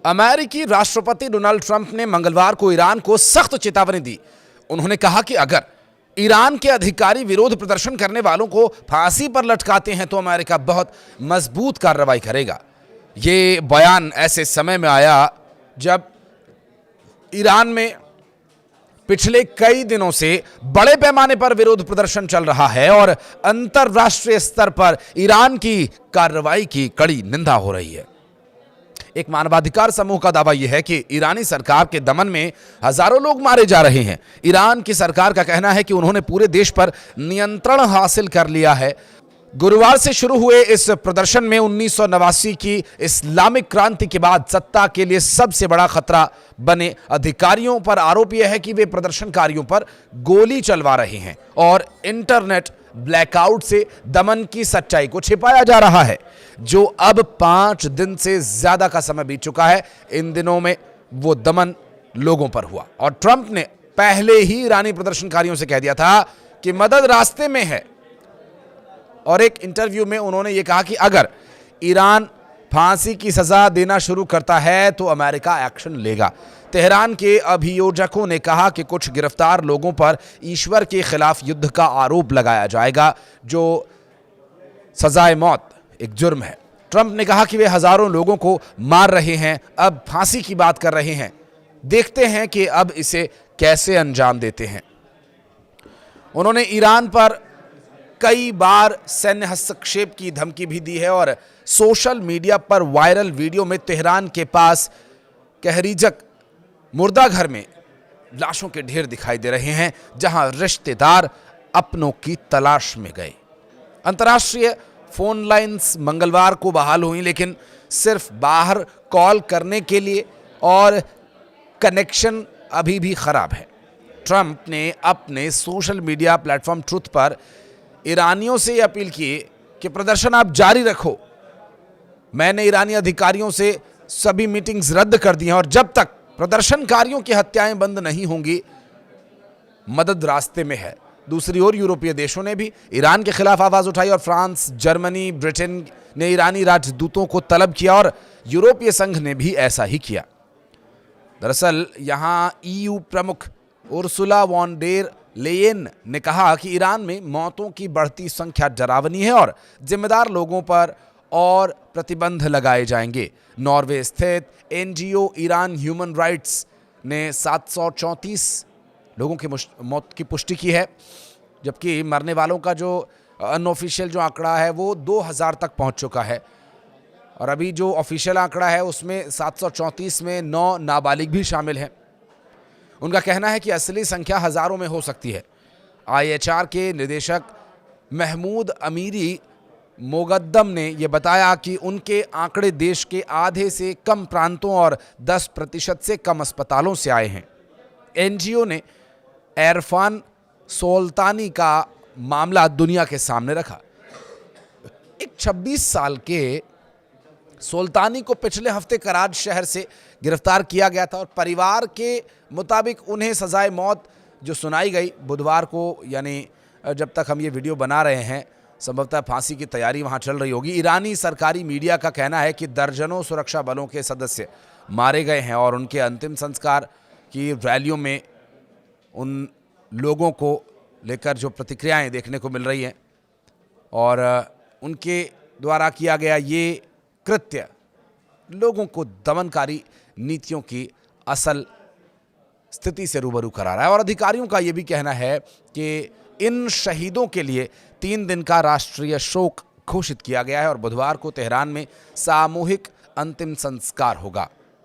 अमेरिकी राष्ट्रपति Donald Trump ने मंगलवार को ईरान को सख्त चेतावनी दी। उन्होंने कहा कि अगर ईरान के अधिकारी विरोध प्रदर्शन करने वालों को फांसी पर लटकाते हैं तो अमेरिका बहुत मजबूत कार्रवाई करेगा। ये बयान ऐसे समय में आया जब ईरान में पिछले कई दिनों से बड़े पैमाने पर विरोध प्रदर्शन चल रहा है और अंतर्राष्ट्रीय स्तर पर ईरान की कार्रवाई की कड़ी निंदा हो रही है। एक मानवाधिकार समूह का दावा यह है कि ईरानी सरकार के दमन में हजारों लोग मारे जा रहे हैं। ईरान की सरकार का कहना है कि उन्होंने पूरे देश पर नियंत्रण हासिल कर लिया है। गुरुवार से शुरू हुए इस प्रदर्शन में 1989 की इस्लामिक क्रांति के बाद सत्ता के लिए सबसे बड़ा खतरा बने अधिकारियों पर आरोप यह है कि वे प्रदर्शनकारियों पर गोली चलवा रहे हैं और इंटरनेट ब्लैकआउट से दमन की सच्चाई को छिपाया जा रहा है, जो अब 5 दिन से ज्यादा का समय बीत चुका है। इन दिनों में वो दमन लोगों पर हुआ और ट्रंप ने पहले ही ईरानी प्रदर्शनकारियों से कह दिया था कि मदद रास्ते में है। और एक इंटरव्यू में उन्होंने ये कहा कि अगर ईरान फांसी की सजा देना शुरू करता है तो अमेरिका एक्शन लेगा। तेहरान के अभियोजकों ने कहा कि कुछ गिरफ्तार लोगों पर ईश्वर के खिलाफ युद्ध का आरोप लगाया जाएगा, जो सजाए मौत एक जुर्म है। ट्रंप ने कहा कि वे हजारों लोगों को मार रहे हैं, अब फांसी की बात कर रहे हैं, देखते हैं कि अब इसे कैसे अंजाम देते हैं। उन्होंने ईरान पर कई बार सैन्य हस्तक्षेप की धमकी भी दी है और सोशल मीडिया पर वायरल वीडियो में तेहरान के पास कहरीजक मुर्दा घर में लाशों के ढेर दिखाई दे रहे हैं, जहां रिश्तेदार अपनों की तलाश में गए। अंतर्राष्ट्रीय फोन लाइंस मंगलवार को बहाल हुई, लेकिन सिर्फ बाहर कॉल करने के लिए और कनेक्शन अभी भी खराब है। ट्रंप ने अपने सोशल मीडिया प्लेटफॉर्म ट्रुथ पर ईरानियों से अपील की कि प्रदर्शन आप जारी रखो। मैंने ईरानी अधिकारियों से सभी मीटिंग्स रद्द कर दी हैं और जब तक प्रदर्शनकारियों की हत्याएं बंद नहीं होंगी, मदद रास्ते में है। दूसरी ओर यूरोपीय देशों ने भी ईरान के खिलाफ आवाज उठाई और फ्रांस, जर्मनी, ब्रिटेन ने ईरानी राजदूतों को तलब किया और यूरोपीय संघ ने भी ऐसा ही किया। दरअसल यहां ईयू प्रमुख उर्सुला वॉन डेर लेयेन ने कहा कि ईरान में मौतों की बढ़ती संख्या डरावनी है और जिम्मेदार लोगों पर और प्रतिबंध लगाए जाएंगे। नॉर्वे स्थित एनजीओ ईरान ह्यूमन राइट्स ने 734 लोगों की मौत की पुष्टि की है, जबकि मरने वालों का जो अनऑफिशियल जो आंकड़ा है वो 2000 तक पहुंच चुका है। और अभी जो ऑफिशियल आंकड़ा है उसमें 734 में 9 नाबालिग भी शामिल हैं। उनका कहना है कि असली संख्या हजारों में हो सकती है। आईएचआर के निदेशक महमूद अमीरी मोगद्दम ने यह बताया कि उनके आंकड़े देश के आधे से कम प्रांतों और 10% से कम अस्पतालों से आए हैं। एनजीओ ने एरफान सोल्तानी का मामला दुनिया के सामने रखा। एक 26 साल के सुल्तानी को पिछले हफ्ते कराच शहर से गिरफ्तार किया गया था और परिवार के मुताबिक उन्हें सजाए मौत जो सुनाई गई बुधवार को, यानी जब तक हम ये वीडियो बना रहे हैं संभवतः फांसी की तैयारी वहां चल रही होगी। ईरानी सरकारी मीडिया का कहना है कि दर्जनों सुरक्षा बलों के सदस्य मारे गए हैं और उनके अंतिम संस्कार की रैलियों में उन लोगों को लेकर जो प्रतिक्रियाएं देखने को मिल रही हैं और उनके द्वारा किया गया ये कृत्य लोगों को दमनकारी नीतियों की असल स्थिति से रूबरू करा रहा है। और अधिकारियों का यह भी कहना है कि इन शहीदों के लिए 3 दिन का राष्ट्रीय शोक घोषित किया गया है और बुधवार को तेहरान में सामूहिक अंतिम संस्कार होगा।